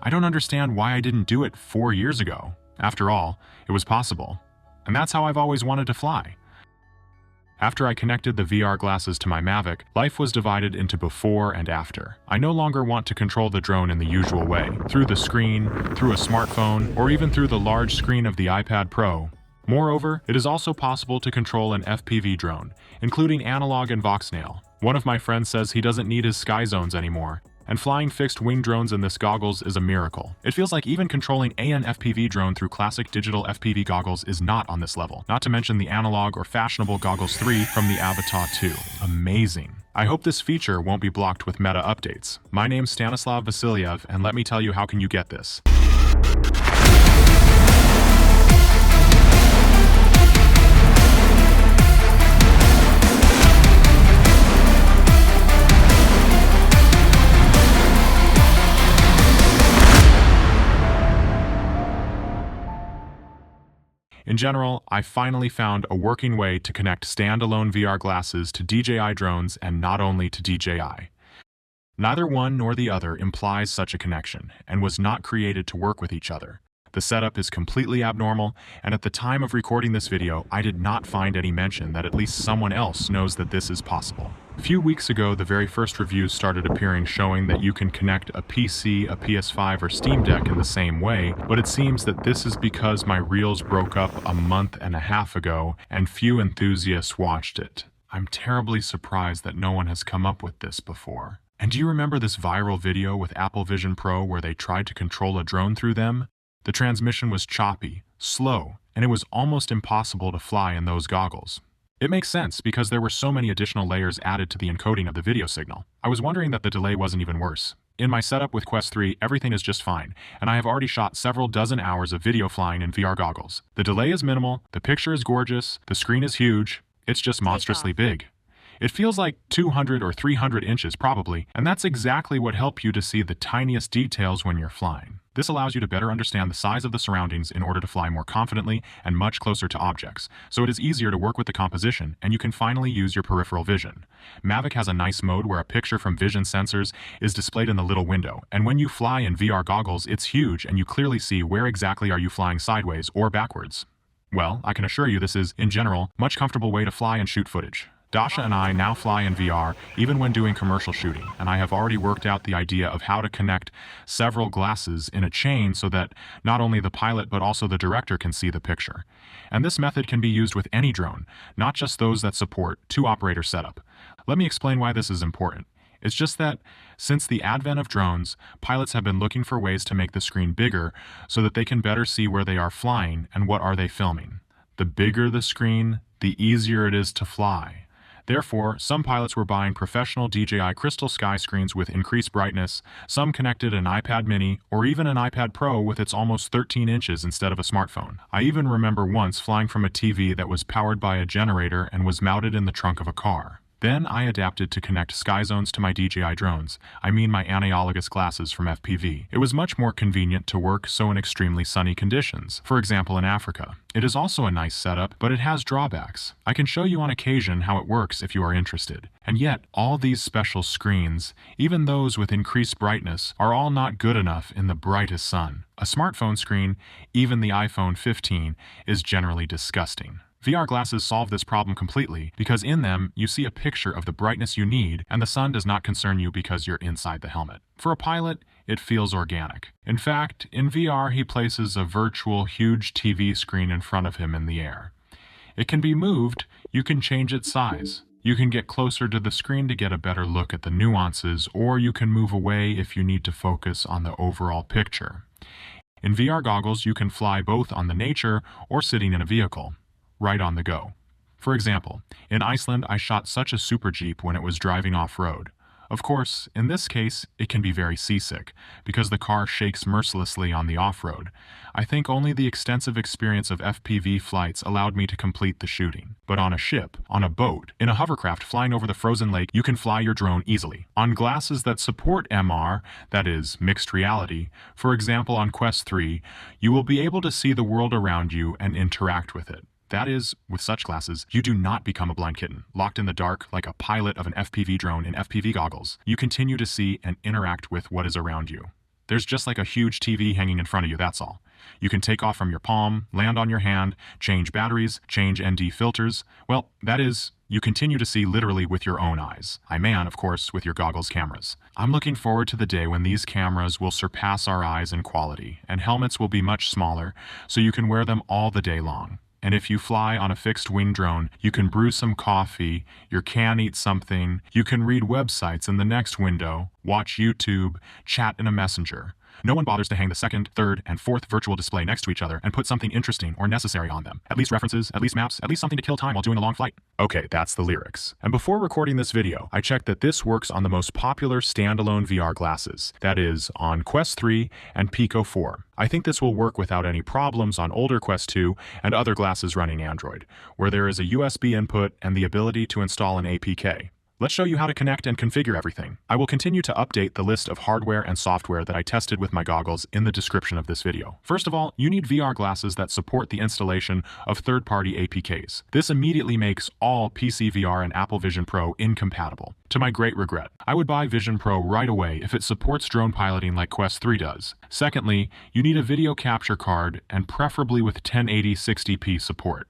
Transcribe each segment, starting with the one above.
I don't understand why I didn't do it 4 years ago. After all, it was possible. And that's how I've always wanted to fly. After I connected the VR glasses to my Mavic, life was divided into before and after. I no longer want to control the drone in the usual way, through the screen, through a smartphone, or even through the large screen of the iPad Pro. Moreover, it is also possible to control an FPV drone, including analog and voxnail. One of my friends says he doesn't need his sky zones anymore, and flying fixed-wing drones in this goggles is a miracle. It feels like even controlling an FPV drone through classic digital FPV goggles is not on this level, not to mention the analog or fashionable Goggles 3 from the Avatar 2. Amazing. I hope this feature won't be blocked with meta updates. My name's Stanislav Vasilyev, and let me tell you how can you get this. In general, I finally found a working way to connect standalone VR glasses to DJI drones and not only to DJI. Neither one nor the other implies such a connection and was not created to work with each other. The setup is completely abnormal, and at the time of recording this video, I did not find any mention that at least someone else knows that this is possible. A few weeks ago, the very first reviews started appearing showing that you can connect a PC, a PS5, or Steam Deck in the same way, but it seems that this is because my reels broke up a month and a half ago, and few enthusiasts watched it. I'm terribly surprised that no one has come up with this before. And do you remember this viral video with Apple Vision Pro where they tried to control a drone through them? The transmission was choppy, slow, and it was almost impossible to fly in those goggles. It makes sense because there were so many additional layers added to the encoding of the video signal. I was wondering that the delay wasn't even worse. In my setup with Quest 3, everything is just fine, and I have already shot several dozen hours of video flying in VR goggles. The delay is minimal, the picture is gorgeous, the screen is huge, it's just monstrously big. It feels like 200 or 300 inches probably, and that's exactly what helps you to see the tiniest details when you're flying. This allows you to better understand the size of the surroundings in order to fly more confidently and much closer to objects, so it is easier to work with the composition and you can finally use your peripheral vision. Mavic has a nice mode where a picture from vision sensors is displayed in the little window, and when you fly in VR goggles, it's huge and you clearly see where exactly are you flying sideways or backwards. Well, I can assure you this is, in general, much comfortable way to fly and shoot footage. Dasha and I now fly in VR even when doing commercial shooting, and I have already worked out the idea of how to connect several glasses in a chain so that not only the pilot but also the director can see the picture. And this method can be used with any drone, not just those that support two-operator setup. Let me explain why this is important. It's just that, since the advent of drones, pilots have been looking for ways to make the screen bigger so that they can better see where they are flying and what are they filming. The bigger the screen, the easier it is to fly. Therefore, some pilots were buying professional DJI Crystal Sky screens with increased brightness, some connected an iPad mini, or even an iPad Pro with its almost 13 inches instead of a smartphone. I even remember once flying from a TV that was powered by a generator and was mounted in the trunk of a car. Then I adapted to connect sky zones to my DJI drones, I mean my analogous glasses from FPV. It was much more convenient to work so in extremely sunny conditions, for example in Africa. It is also a nice setup, but it has drawbacks. I can show you on occasion how it works if you are interested. And yet, all these special screens, even those with increased brightness, are all not good enough in the brightest sun. A smartphone screen, even the iPhone 15, is generally disgusting. VR glasses solve this problem completely because in them you see a picture of the brightness you need and the sun does not concern you because you're inside the helmet. For a pilot, it feels organic. In fact, in VR he places a virtual huge TV screen in front of him in the air. It can be moved, you can change its size. You can get closer to the screen to get a better look at the nuances, or you can move away if you need to focus on the overall picture. In VR goggles you can fly both on the nature or sitting in a vehicle. Right on the go. For example, in Iceland I shot such a super Jeep when it was driving off-road. Of course, in this case, it can be very seasick, because the car shakes mercilessly on the off-road. I think only the extensive experience of FPV flights allowed me to complete the shooting. But on a ship, on a boat, in a hovercraft flying over the frozen lake, you can fly your drone easily. On glasses that support MR, that is, mixed reality, for example on Quest 3, you will be able to see the world around you and interact with it. That is, with such glasses, you do not become a blind kitten, locked in the dark like a pilot of an FPV drone in FPV goggles. You continue to see and interact with what is around you. There's just like a huge TV hanging in front of you, that's all. You can take off from your palm, land on your hand, change batteries, change ND filters. Well, that is, you continue to see literally with your own eyes. I man, of course, with your goggles cameras. I'm looking forward to the day when these cameras will surpass our eyes in quality, and helmets will be much smaller, so you can wear them all the day long. And if you fly on a fixed-wing drone, you can brew some coffee, you can eat something, you can read websites in the next window, watch YouTube, chat in a messenger. No one bothers to hang the second, third, and fourth virtual display next to each other and put something interesting or necessary on them. At least references, at least maps, at least something to kill time while doing a long flight. Okay, that's the lyrics. And before recording this video, I checked that this works on the most popular standalone VR glasses. That is, on Quest 3 and Pico 4. I think this will work without any problems on older Quest 2 and other glasses running Android, where there is a USB input and the ability to install an APK. Let's show you how to connect and configure everything. I will continue to update the list of hardware and software that I tested with my goggles in the description of this video. First of all, you need VR glasses that support the installation of third-party APKs. This immediately makes all PC VR and Apple Vision Pro incompatible. To my great regret, I would buy Vision Pro right away if it supports drone piloting like Quest 3 does. Secondly, you need a video capture card and preferably with 1080 60p support.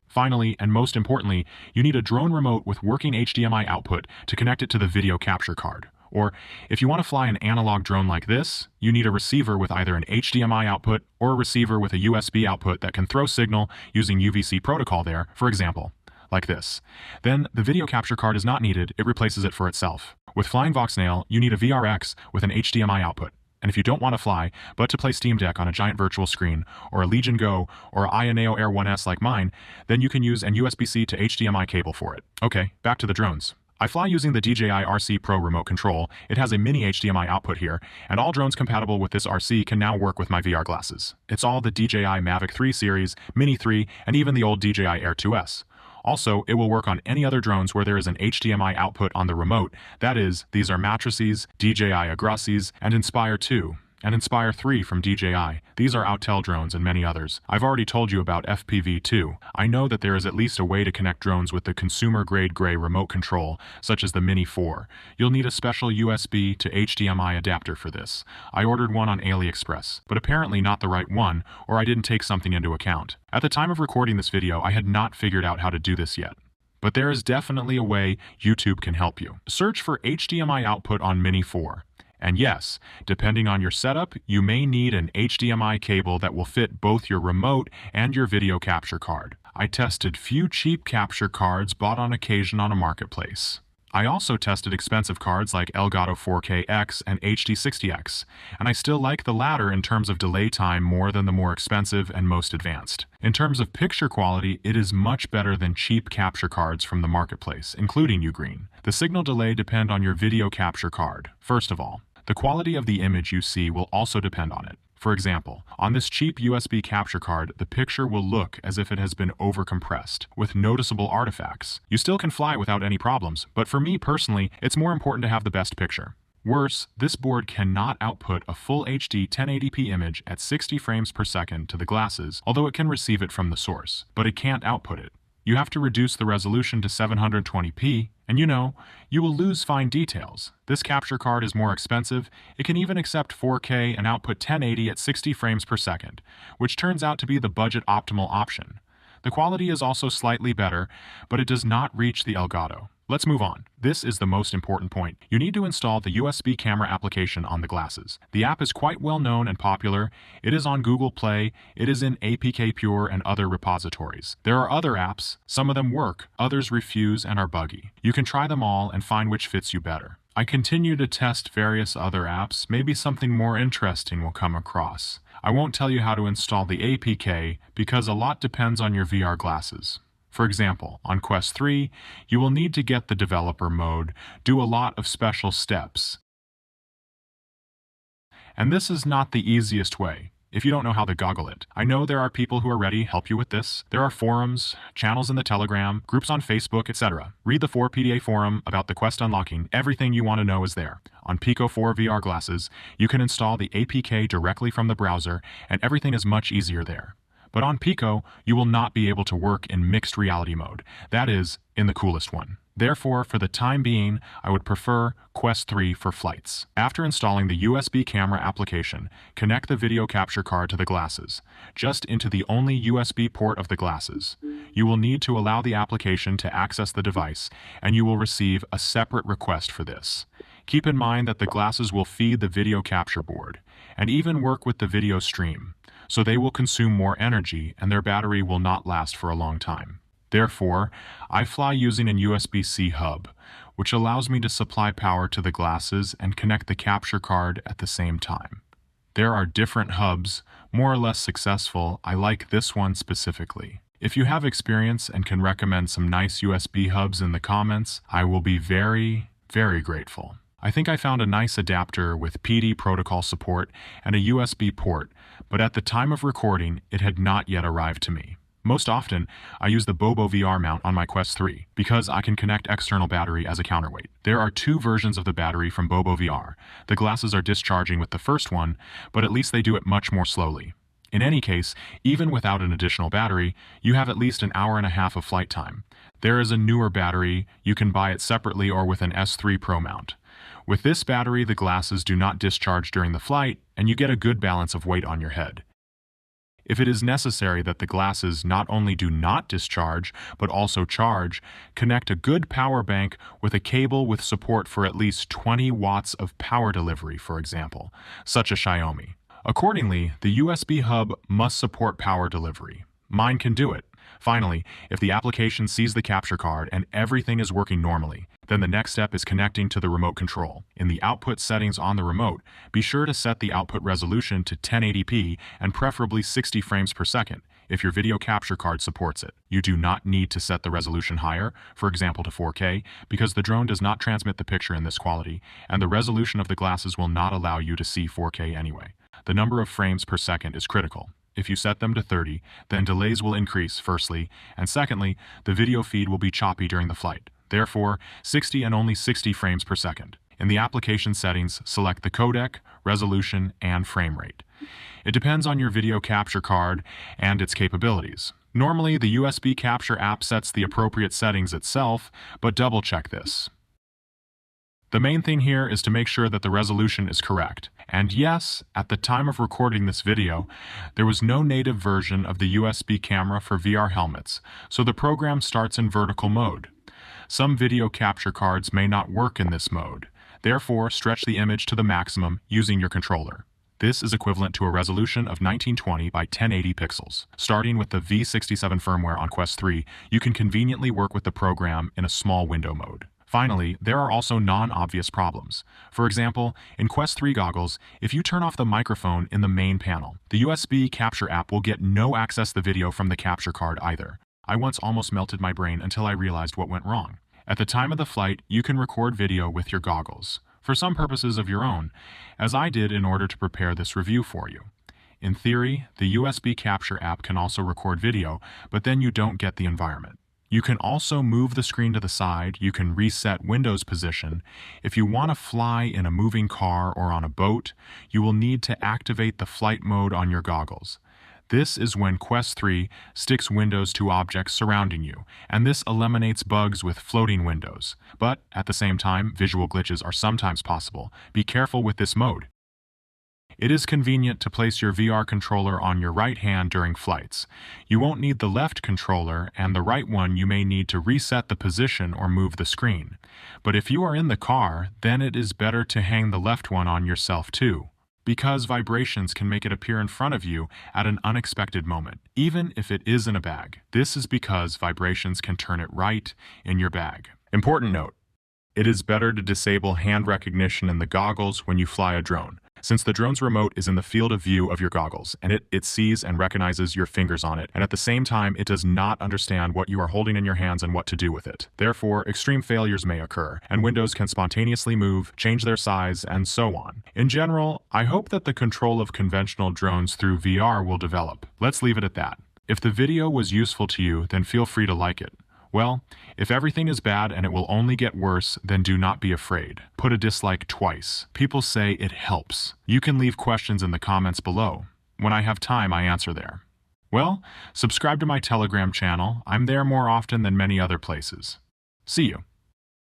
Finally, and most importantly, you need a drone remote with working HDMI output to connect it to the video capture card. Or, if you want to fly an analog drone like this, you need a receiver with either an HDMI output or a receiver with a USB output that can throw signal using UVC protocol there, for example, like this. Then, the video capture card is not needed, it replaces it for itself. With Flying Voxnail, you need a VR-X with an HDMI output. And if you don't want to fly, but to play Steam Deck on a giant virtual screen, or a Legion Go, or a Ayaneo Air 1S like mine, then you can use an USB-C to HDMI cable for it. Okay, back to the drones. I fly using the DJI RC Pro remote control. It has a mini HDMI output here, and all drones compatible with this RC can now work with my VR glasses. It's all the DJI Mavic 3 series, Mini 3, and even the old DJI Air 2S. Also, it will work on any other drones where there is an HDMI output on the remote. That is, these are Matrices, DJI Agrassis, and Inspire 2, and Inspire 3 from DJI. These are Autel drones and many others. I've already told you about FPV too. I know that there is at least a way to connect drones with the consumer-grade gray remote control, such as the Mini 4. You'll need a special USB to HDMI adapter for this. I ordered one on AliExpress, but apparently not the right one, or I didn't take something into account. At the time of recording this video, I had not figured out how to do this yet. But there is definitely a way YouTube can help you. Search for HDMI output on Mini 4. And yes, depending on your setup, you may need an HDMI cable that will fit both your remote and your video capture card. I tested few cheap capture cards bought on occasion on a marketplace. I also tested expensive cards like Elgato 4K-X and HD60X, and I still like the latter in terms of delay time more than the more expensive and most advanced. In terms of picture quality, it is much better than cheap capture cards from the marketplace, including Ugreen. The signal delay depends on your video capture card, first of all. The quality of the image you see will also depend on it. For example, on this cheap USB capture card, the picture will look as if it has been overcompressed, with noticeable artifacts. You still can fly without any problems, but for me personally, it's more important to have the best picture. Worse, this board cannot output a full HD 1080p image at 60 frames per second to the glasses, although it can receive it from the source, but it can't output it. You have to reduce the resolution to 720p, and you will lose fine details. This capture card is more expensive. It can even accept 4K and output 1080 at 60 frames per second, which turns out to be the budget optimal option. The quality is also slightly better, but it does not reach the Elgato. Let's move on. This is the most important point. You need to install the USB camera application on the glasses. The app is quite well known and popular. It is on Google Play, it is in APK Pure and other repositories. There are other apps. Some of them work, others refuse and are buggy. You can try them all and find which fits you better. I continue to test various other apps. Maybe something more interesting will come across. I won't tell you how to install the APK because a lot depends on your VR glasses. For example, on Quest 3, you will need to get the developer mode, do a lot of special steps. And this is not the easiest way, if you don't know how to goggle it. I know there are people who are ready to help you with this. There are forums, channels in the Telegram, groups on Facebook, etc. Read the 4PDA forum about the Quest unlocking. Everything you want to know is there. On Pico 4 VR glasses, you can install the APK directly from the browser, and everything is much easier there. But on Pico, you will not be able to work in mixed reality mode. That is, in the coolest one. Therefore, for the time being, I would prefer Quest 3 for flights. After installing the USB camera application, connect the video capture card to the glasses, just into the only USB port of the glasses. You will need to allow the application to access the device, and you will receive a separate request for this. Keep in mind that the glasses will feed the video capture board, and even work with the video stream, so they will consume more energy and their battery will not last for a long time. Therefore, I fly using a USB-C hub, which allows me to supply power to the glasses and connect the capture card at the same time. There are different hubs, more or less successful. I like this one specifically. If you have experience and can recommend some nice USB hubs in the comments, I will be very, very grateful. I think I found a nice adapter with PD protocol support and a USB port, but at the time of recording, it had not yet arrived to me. Most often, I use the Bobo VR mount on my Quest 3 because I can connect external battery as a counterweight. There are two versions of the battery from Bobo VR. The glasses are discharging with the first one, but at least they do it much more slowly. In any case, even without an additional battery, you have at least an hour and a half of flight time. There is a newer battery, you can buy it separately or with an S3 Pro mount. With this battery, the glasses do not discharge during the flight, and you get a good balance of weight on your head. If it is necessary that the glasses not only do not discharge, but also charge, connect a good power bank with a cable with support for at least 20 watts of power delivery, for example, such as Xiaomi. Accordingly, the USB hub must support power delivery. Mine can do it. Finally, if the application sees the capture card and everything is working normally, then the next step is connecting to the remote control. In the output settings on the remote, be sure to set the output resolution to 1080p and preferably 60 frames per second if your video capture card supports it. You do not need to set the resolution higher, for example to 4K, because the drone does not transmit the picture in this quality, and the resolution of the glasses will not allow you to see 4K anyway. The number of frames per second is critical. If you set them to 30, then delays will increase, firstly, and secondly, the video feed will be choppy during the flight. Therefore, 60 and only 60 frames per second. In the application settings, select the codec, resolution, and frame rate. It depends on your video capture card and its capabilities. Normally, the USB capture app sets the appropriate settings itself, but double-check this. The main thing here is to make sure that the resolution is correct. And yes, at the time of recording this video, there was no native version of the USB camera for VR helmets, so the program starts in vertical mode. Some video capture cards may not work in this mode. Therefore, stretch the image to the maximum using your controller. This is equivalent to a resolution of 1920 by 1080 pixels. Starting with the V67 firmware on Quest 3, you can conveniently work with the program in a small window mode. Finally, there are also non-obvious problems. For example, in Quest 3 goggles, if you turn off the microphone in the main panel, the USB capture app will get no access to the video from the capture card either. I once almost melted my brain until I realized what went wrong. At the time of the flight, you can record video with your goggles, for some purposes of your own, as I did in order to prepare this review for you. In theory, the USB capture app can also record video, but then you don't get the environment. You can also move the screen to the side, you can reset Windows position. If you want to fly in a moving car or on a boat, you will need to activate the flight mode on your goggles. This is when Quest 3 sticks windows to objects surrounding you, and this eliminates bugs with floating windows. But at the same time, visual glitches are sometimes possible. Be careful with this mode. It is convenient to place your VR controller on your right hand during flights. You won't need the left controller, and the right one you may need to reset the position or move the screen. But if you are in the car, then it is better to hang the left one on yourself too, because vibrations can make it appear in front of you at an unexpected moment, even if it is in a bag. This is because vibrations can turn it right in your bag. Important note: it is better to disable hand recognition in the goggles when you fly a drone, since the drone's remote is in the field of view of your goggles, and it sees and recognizes your fingers on it, and at the same time it does not understand what you are holding in your hands and what to do with it. Therefore, extreme failures may occur, and windows can spontaneously move, change their size, and so on. In general, I hope that the control of conventional drones through VR will develop. Let's leave it at that. If the video was useful to you, then feel free to like it. Well, if everything is bad and it will only get worse, then do not be afraid. Put a dislike twice. People say it helps. You can leave questions in the comments below. When I have time, I answer there. Well, subscribe to my Telegram channel. I'm there more often than many other places. See you.